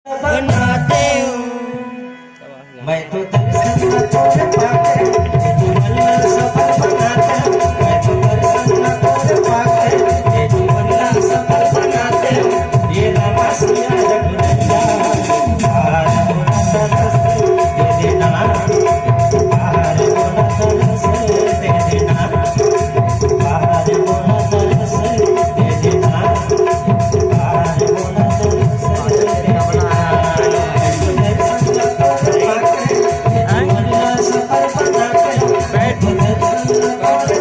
बनाते हूँ मैं तो दर्शन न तोड़ पाके ये जीवन में सफल बनाते हूँ मैं तो दर्शन न तोड़ पाके ये जीवन में सफल बनाते हूँ ये रामा सिया रघुनंदन बाहर बोला तरस दे देना बाहर बोला तरस दे देना बाहर बोला तरस दे देना बाहर बोला तरस दे देना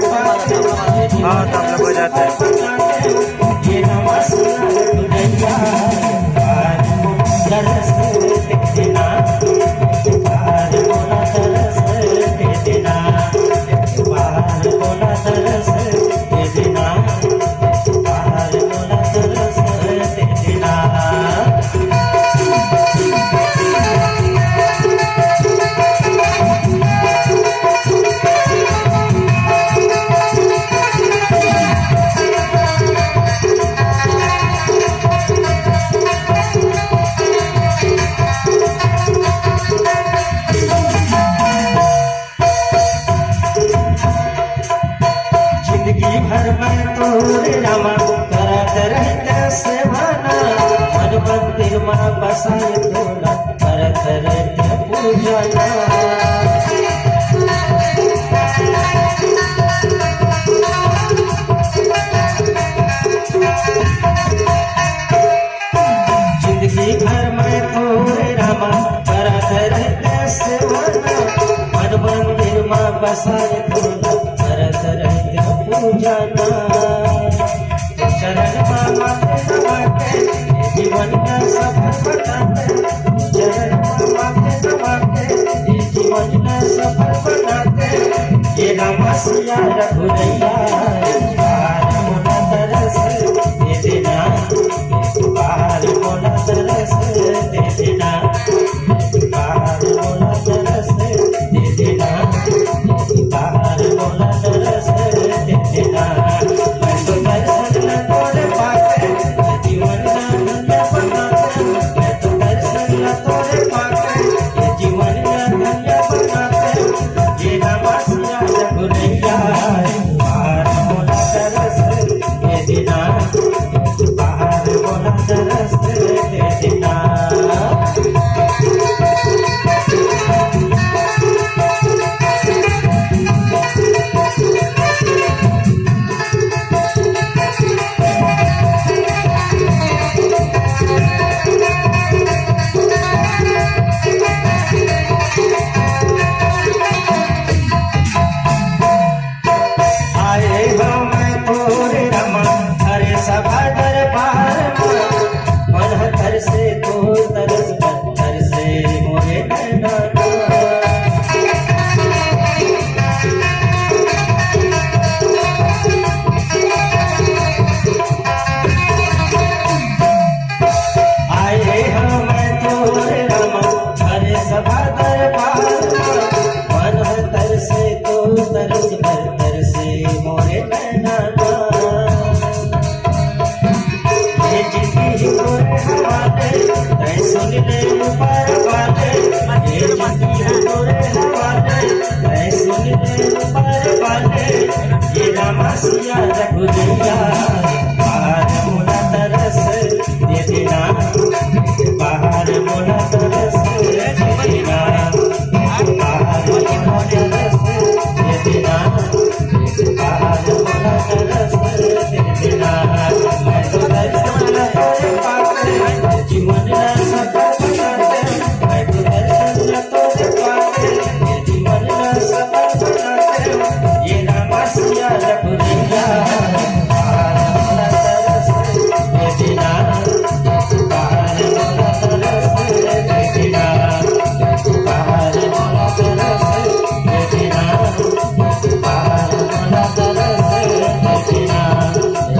हाँ तबला बजाते हैं। जिंदगी भर मैं तोरे रामा करत रहते सेवाना मन मंदिर माँ बसाए तोला करत रहते पूजना जिंदगी भर मैं तोरे रामा करत रहते सेवाना मन मंदिर माँ बसाए तोला करत रहते पूजना चरण मामा के नवाते जीवन का सफल बनाते चरण मामा के नवाते जीवन का सफल बनाते ये रामा सिया रघुनैया